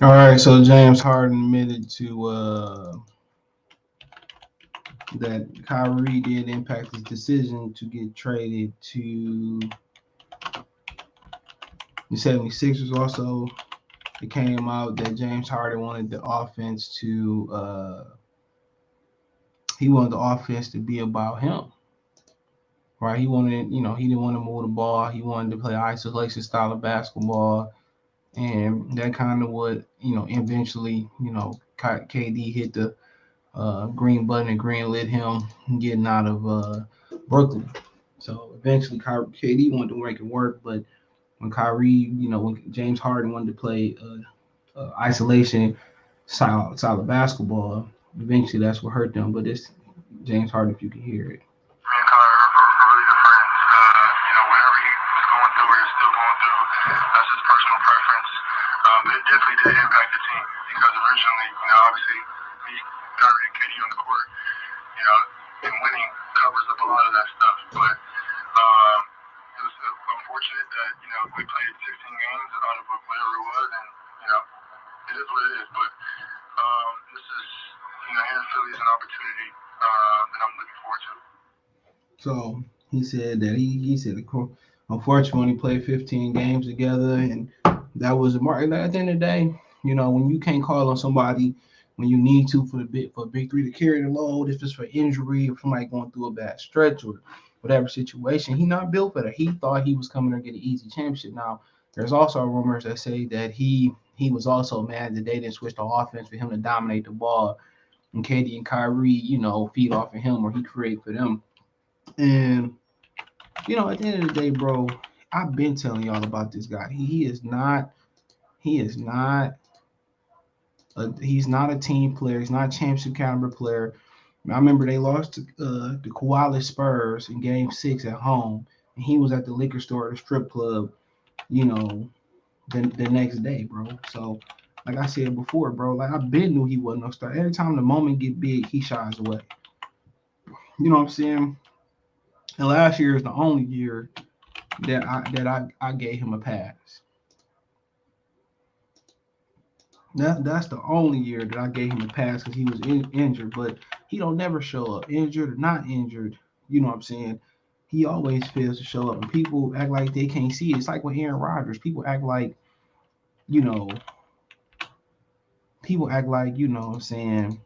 All right, so James Harden admitted to that Kyrie did impact his decision to get traded to the 76ers. Also, it came out that James Harden wanted the offense to he wanted the offense to be about him. Right? He wanted, he didn't want to move the ball. He wanted to play isolation style of basketball. And that kind of what, eventually, KD hit the green button and green lit him getting out of Brooklyn. So eventually, KD wanted to make it work, but when Kyrie, when James Harden wanted to play isolation style of basketball, eventually that's what hurt them. But it's James Harden, if you can hear it. Me and Kyrie are really good friends. Whatever he was going through or is still going through, that's his personal preference. It definitely did impact the team because originally, obviously, me, Kyrie, and KD on the court, and winning covers up a lot of that stuff. But it was unfortunate that we played 16 games out of whatever it was, and it is what it is. But this is, here in Philly is an opportunity that I'm looking forward to. So he said that he said unfortunately he played 15 games together, and that was a mark. At the end of the day, when you can't call on somebody when you need to for big three to carry the load, if it's for injury or somebody going through a bad stretch or whatever situation, he not built for that. He thought he was coming to get an easy championship. Now there's also rumors that say that he was also mad that they didn't switch the offense for him to dominate the ball, and KD and Kyrie, feed off of him or he create for them. And at the end of the day, bro, I've been telling y'all about this guy. He is not he's not a team player. He's not a championship caliber player. I remember they lost to the Koala Spurs in Game 6 at home, and he was at the liquor store at the strip club, you know, the next day, bro. So, like I said before, bro, like I been knew he wasn't no star. Every time the moment get big, he shies away. You know what I'm saying? And last year is the only year that I gave him a pass. That's the only year that I gave him a pass because he was injured, but he don't never show up, injured or not injured. You know what I'm saying? He always fails to show up, and people act like they can't see it. It's like with Aaron Rodgers. You know, people act like what I'm saying,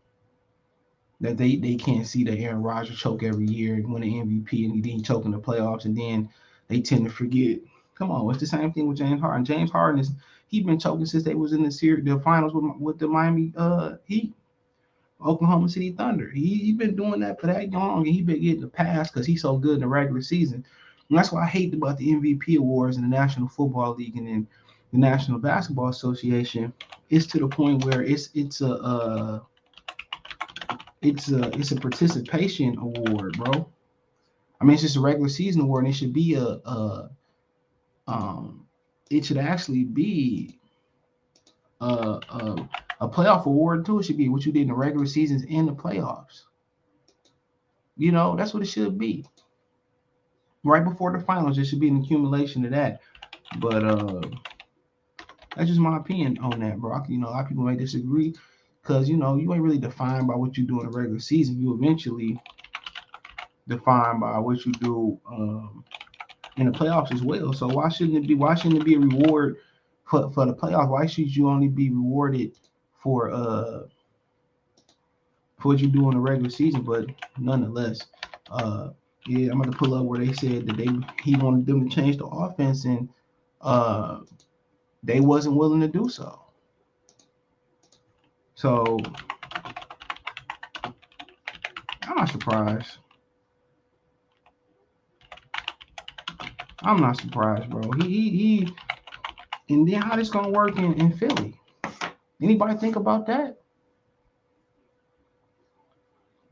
that they can't see that Aaron Rodgers choke every year and win an MVP, and he didn't choke in the playoffs, and then they tend to forget. Come on, it's the same thing with James Harden. James Harden is he been choking since they was in the finals with the Miami Heat, Oklahoma City Thunder. He been doing that for that long, and he been getting the pass because he's so good in the regular season. And that's what I hate about the MVP awards in the National Football League and in the National Basketball Association. It's to the point where it's a participation award, bro. I mean, it's just a regular season award, and it should be um, it should actually be a, a a playoff award too. It should be what you did in the regular seasons and the playoffs. That's what it should be. Right before the finals, it should be an accumulation of that. But that's just my opinion on that, bro. A lot of people may disagree because you ain't really defined by what you do in the regular season. You eventually defined by what you do in the playoffs as well. So why shouldn't it be a reward for the playoffs? Why should you only be rewarded for uh for what you do in the regular season? But nonetheless, uh yeah, I'm going to pull up where they said that he wanted them to change the offense, and uh they wasn't willing to do so. So I'm not surprised. I'm not surprised, bro. He and then how this gonna work in Philly? Anybody think about that?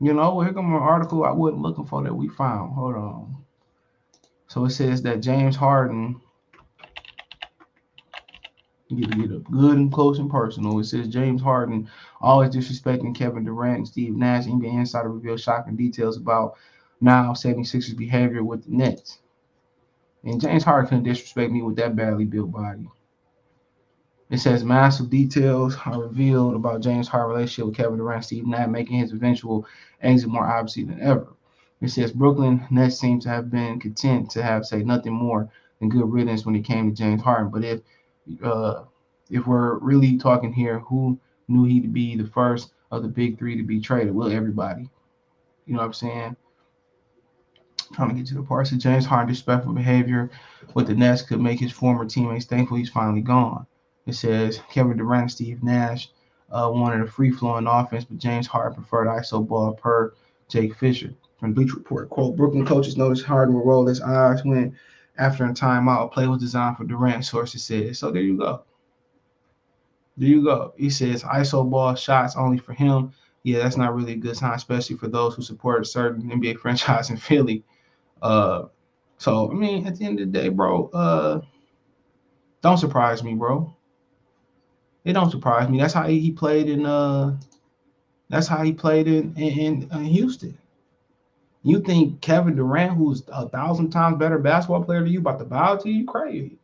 Here come an article I wasn't looking for that we found. Hold on. So it says that James Harden, you get up good and close and personal. It says James Harden always disrespecting Kevin Durant and Steve Nash. NBA Insider reveals shocking details about now 76ers behavior with the Nets. And James Harden couldn't disrespect me with that badly built body. It says massive details are revealed about James Harden's relationship with Kevin Durant, Steve Nash, making his eventual exit more obvious than ever. It says Brooklyn Nets seem to have been content to have say nothing more than good riddance when it came to James Harden. But uh, if we're really talking here, who knew he'd be the first of the big three to be traded? Well, everybody. You know what I'm saying? Trying to get to the parts of James Harden's disrespectful behavior with the Nets could make his former teammates thankful he's finally gone. It says Kevin Durant and Steve Nash wanted a free-flowing offense, but James Harden preferred ISO ball per Jake Fisher. From the Bleach Report, quote, Brooklyn coaches noticed Harden would roll his eyes when, after a timeout, a play was designed for Durant, sources said. So there you go. There you go. He says ISO ball shots only for him. Yeah, that's not really a good sign, especially for those who support a certain NBA franchise in Philly. Uh, so I mean, at the end of the day, bro, don't surprise me, bro. It don't surprise me. That's how he played in. That's how he played in Houston. You think Kevin Durant, who's 1,000 times better basketball player than you, about to bow to you? Crazy.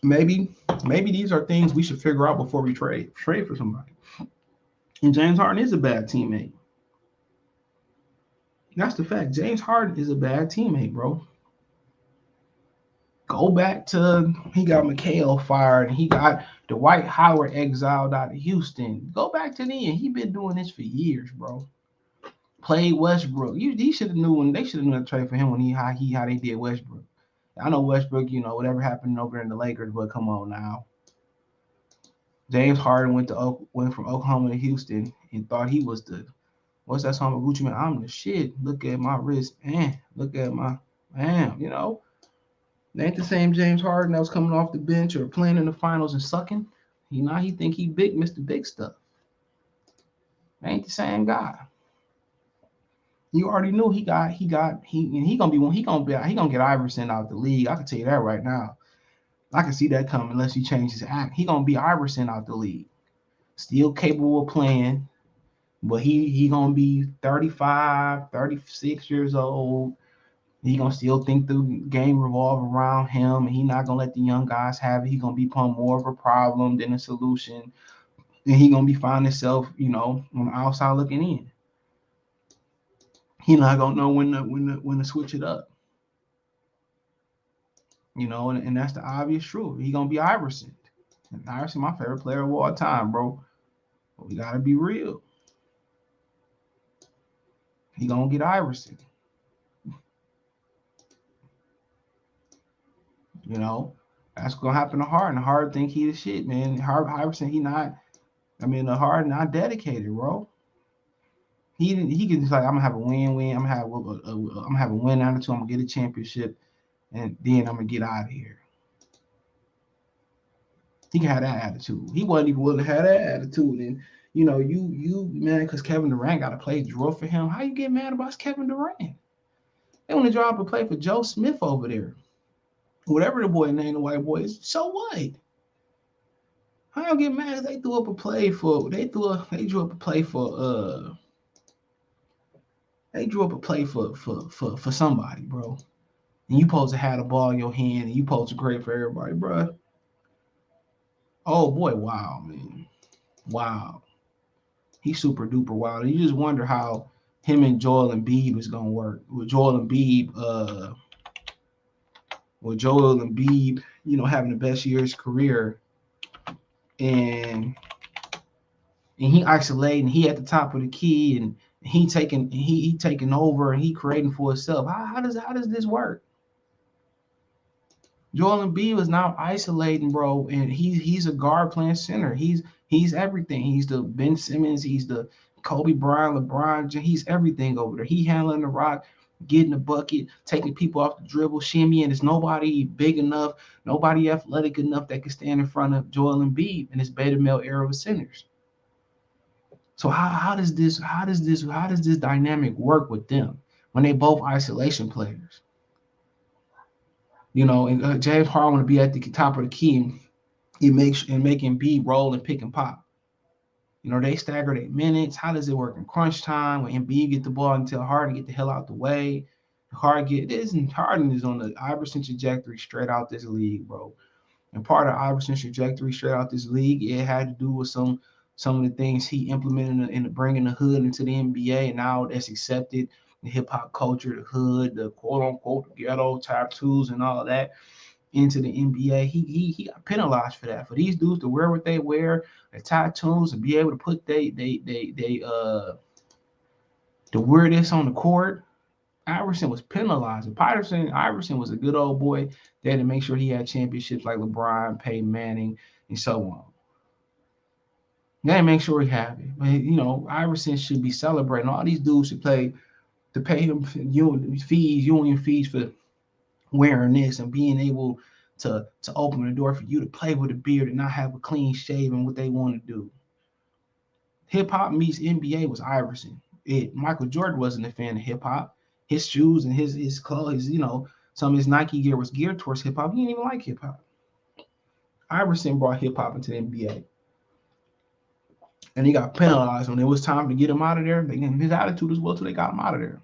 Maybe, maybe these are things we should figure out before we trade for somebody. And James Harden is a bad teammate. That's the fact. James Harden is a bad teammate, bro. Go back to he got McHale fired and he got Dwight Howard exiled out of Houston. Go back to then. He been doing this for years, bro. Played Westbrook. He should have knew when they should have known to trade for him when how they did Westbrook. I know Westbrook, whatever happened over in the Lakers, but come on now. James Harden went from Oklahoma to Houston and thought he was the what's that song with Gucci Man? I'm the shit. Look at my wrist. Look at my man. They ain't the same James Harden that was coming off the bench or playing in the finals and sucking. He think he big, Mr. Big Stuff. They ain't the same guy. You already knew he gonna be one. He gonna get Iverson out the league. I can tell you that right now. I can see that coming unless he changes his act. He gonna be Iverson out the league. Still capable of playing, but he gonna be 35, 36 years old. He gonna still think the game revolve around him, and he not gonna let the young guys have it. He gonna become more of a problem than a solution, and he gonna be finding himself, on the outside looking in. He not gonna know when to switch it up, and that's the obvious truth. He gonna be Iverson, and Iverson my favorite player of all time, bro. But we gotta be real. He gonna get Iverson, you know. That's gonna happen to Harden. Harden think he the shit, man. Iverson, he not. I mean, the Harden not dedicated, bro. He can just like I'm gonna have a win-win. I'm gonna have a win attitude. I'm gonna get a championship, and then I'm gonna get out of here. He can have that attitude. He wasn't even willing to have that attitude, and you man, because Kevin Durant got to play draw for him. How you get mad about Kevin Durant? They want to drop a play for Joe Smith over there, whatever the boy name, the white boy is. So what? How you get mad? They threw up a play for they drew up a play for they drew up a play for somebody, bro. And you supposed to have the ball in your hand and you supposed to grade for everybody, bro. Oh boy, wow, man. Wow. He's super duper wild. And you just wonder how him and Joel Embiid was gonna work. With Joel Embiid, having the best year of his career and he isolating, he at the top of the key and he taking over and he creating for himself. How does this work? Joel Embiid was now isolating, bro, and he's a guard playing center. He's everything. He's the Ben Simmons. He's the Kobe Bryant, LeBron. He's everything over there. He handling the rock, getting the bucket, taking people off the dribble, shimmy, and there's nobody big enough, nobody athletic enough that can stand in front of Joel Embiid in this beta male era of centers. So how does this dynamic work with them when they both isolation players? And James Harden want to be at the top of the key and make Embiid roll and pick and pop. They stagger their minutes. How does it work in crunch time when Embiid get the ball and tell Harden get the hell out the way? Harden is on the Iverson trajectory straight out this league, bro. And part of Iverson's trajectory straight out this league, it had to do with some of the things he implemented in bringing the hood into the NBA, and now that's accepted. The hip hop culture, the hood, the quote unquote ghetto tattoos, and all of that into the NBA. He got penalized for that. For these dudes to wear what they wear, the tattoos, and be able to put to wear this on the court. Iverson was penalized. Iverson was a good old boy. They had to make sure he had championships like LeBron, Peyton Manning, and so on. They had to make sure he had it. But Iverson should be celebrating. All these dudes should pay him union fees for wearing this and being able to open the door for you to play with a beard and not have a clean shave and what they want to do. Hip hop meets NBA was Iverson. Michael Jordan wasn't a fan of hip hop. His shoes and his clothes, some of his Nike gear was geared towards hip hop. He didn't even like hip hop. Iverson brought hip hop into the NBA, and he got penalized when it was time to get him out of there. His attitude as well, till they got him out of there.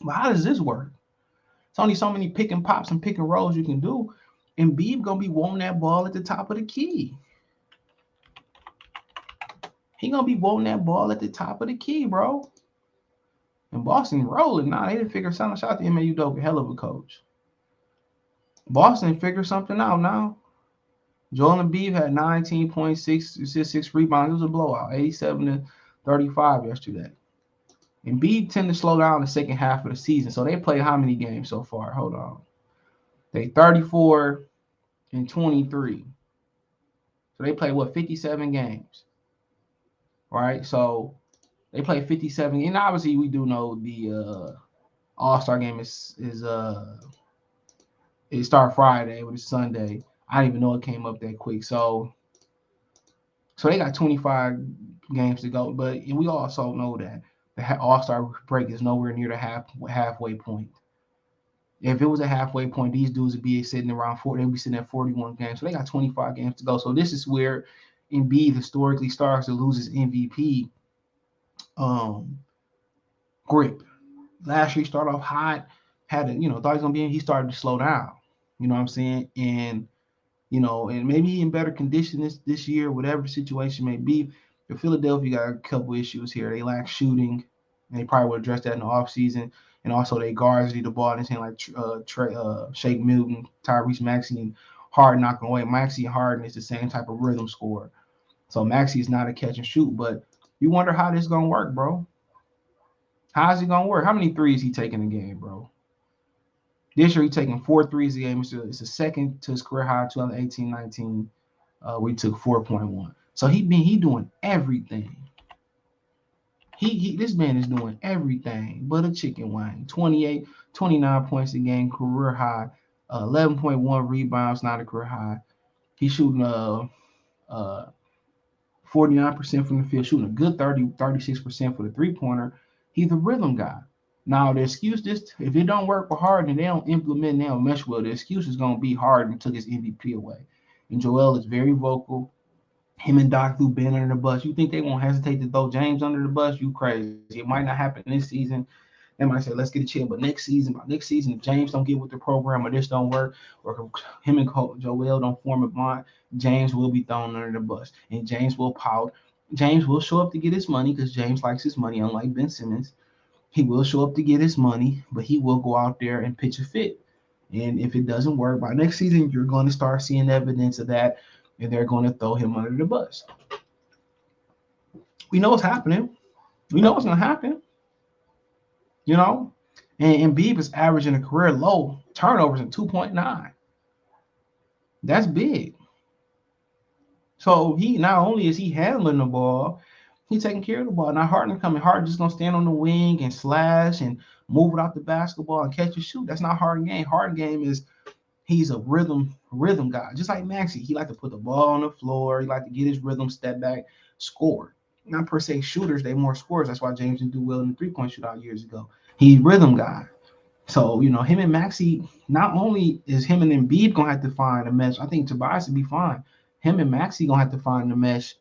But how does this work? It's only so many pick and pops and pick and rolls you can do. Embiid gonna be wanting that ball at the top of the key. He gonna be wanting that ball at the top of the key, bro. And Boston rolling now. They didn't figure something out. The MAU Dope, hell of a coach. Boston figured something out now. Joel Embiid had 19.6 assists, 6 rebounds. It was a blowout, 87-35 yesterday. Embiid tend to slow down the second half of the season. So they played how many games so far? Hold on. They 34 and 23. So they played 57 games. All right. So they played 57. And obviously we do know the All-Star game is it start Friday, but it's Sunday. I didn't even know it came up that quick. So they got 25 games to go. But we also know that the All-Star break is nowhere near the halfway point. If it was a halfway point, these dudes would be sitting around 40. They'd be sitting at 41 games. So they got 25 games to go. So this is where Embiid historically starts to lose his MVP grip. Last year he started off hot, thought he was gonna be in. He started to slow down. You know what I'm saying? And and maybe in better condition this year, whatever situation may be. But Philadelphia got a couple issues here. They lack shooting, and they probably would address that in the offseason. And also, they guards lead the ball in his hand like Shake Milton, Tyrese Maxey, and Harden knocking away. Maxey and Harden is the same type of rhythm scorer. So Maxey is not a catch and shoot, but you wonder how this is going to work, bro. How's it going to work? How many threes he taking a game, bro? This year, he's taking 4 threes a game. It's the second to his career high, 2018-19. We took 4.1. So he doing everything. This man is doing everything but a chicken wing. 29 points a game, career high. 11.1 rebounds, not a career high. He's shooting 49% from the field, shooting a good 36% for the three-pointer. He's a rhythm guy. Now, the excuse if it don't work for Harden, they don't implement, they don't mesh well, the excuse is going to be Harden took his MVP away. And Joel is very vocal. Him and Doc threw Ben under the bus. You think they won't hesitate to throw James under the bus? You crazy. It might not happen this season. They might say, let's get a chill. But next season, if James don't get with the program or this don't work, or him and Joel don't form a bond, James will be thrown under the bus. And James will pout. James will show up to get his money because James likes his money, unlike Ben Simmons. He will show up to get his money, but he will go out there and pitch a fit. And if it doesn't work, by next season, you're going to start seeing evidence of that, and they're going to throw him under the bus. We know what's happening. We know what's going to happen. And Embiid is averaging a career low turnovers at 2.9. That's big. So not only is he handling the ball, he's taking care of the ball. Now Harden coming. Harden just gonna stand on the wing and slash and move it out the basketball and catch and shoot. That's not Harden game. Harden game is he's a rhythm guy, just like Maxey. He like to put the ball on the floor. He like to get his rhythm, step back, score. Not per se shooters, they more scorers. That's why James didn't do well in the three-point shootout years ago. He's rhythm guy. So, him and Maxey, not only is him and Embiid going to have to find a mesh, I think Tobias would be fine. Him and Maxey going to have to find a mesh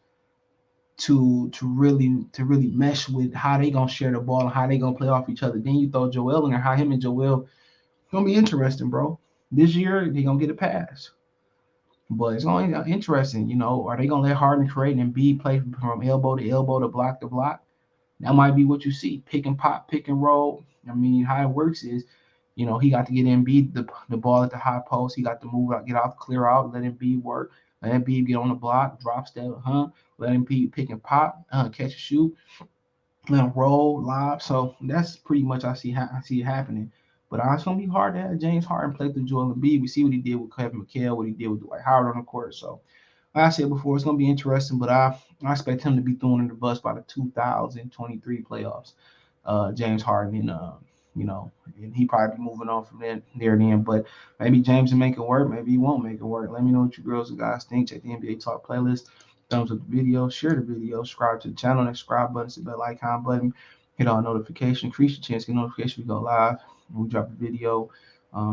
to really mesh with how they going to share the ball and how they going to play off each other. Then you throw Joel in there, how him and Joel going to be interesting, bro. This year, they're going to get a pass. But it's only interesting, are they gonna let Harden create and Embiid play from elbow to elbow to block to block? That might be what you see. Pick and pop, pick and roll. I mean, how it works is, he got to get Embiid the ball at the high post. He got to move out, get out, clear out, let Embiid work. Let Embiid get on the block, drop step, Let Embiid pick and pop, catch and shoot, let him roll, lob. So that's pretty much I see it happening. But it's gonna be hard to have James Harden play through Joel Embiid. We see what he did with Kevin McHale, what he did with Dwight Howard on the court. So like I said before, it's gonna be interesting, but I expect him to be thrown in the bus by the 2023 playoffs. James Harden, and and he probably be moving on from then. But maybe James will make it work. Maybe he won't make it work. Let me know what you girls and guys think. Check the NBA Talk playlist. Thumbs up the video, share the video, subscribe to the channel, that subscribe button, hit the bell icon button, hit all notifications, increase your chance to get notification. We go live, when we drop a video.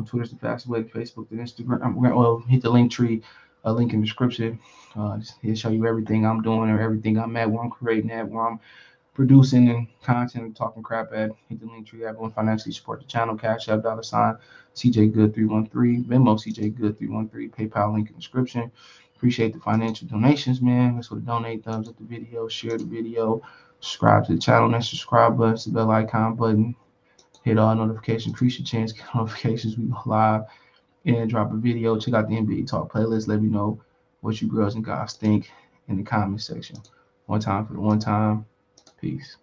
Twitter's the fastest way, Facebook, the Instagram. Well, hit the link tree, link in the description. It'll show you everything I'm doing or everything I'm at, where I'm creating at, where I'm producing and content and talking crap at. Hit the link tree. Everyone financially support the channel. Cash App, $, CJ Good 313, Venmo CJ Good 313, PayPal link in the description. Appreciate the financial donations, man. That's what donate. Thumbs up the video, share the video, subscribe to the channel. That subscribe button, the bell icon button. Hit all notifications. Increase your chance. Get notifications. We go live and drop a video. Check out the NBA Talk playlist. Let me know what you girls and guys think in the comment section. One time for the one time. Peace.